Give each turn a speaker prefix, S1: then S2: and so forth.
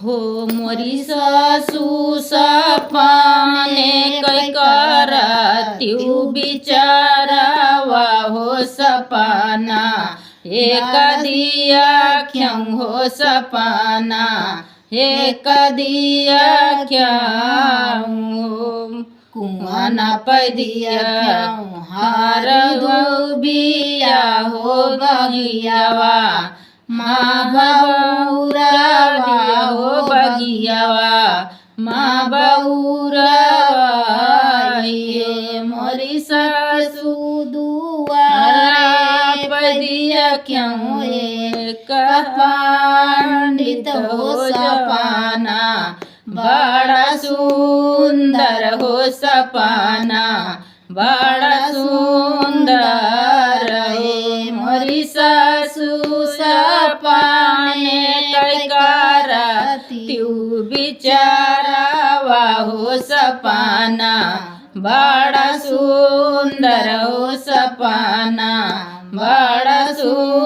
S1: हो मोरी सासू सपने कई करत्यू बिचारावा हो सपना एक दिया क्यों हो सपना एक दिया क्यों कुआना पैदिया क्यों हार बिया हो बगियावा माँ बउरावा हो बगियावा माँ बउरावा ये मोरी सासू दुआरा पैदिया क्यों एक पंडित हो सपना बड़ा सुंदर हो सपना बड़ा सुंदर है मोरी सासू सपने कई करत्यू बिचारावा हो सपना बड़ा सुंदर हो सपना बड़ा सुंदर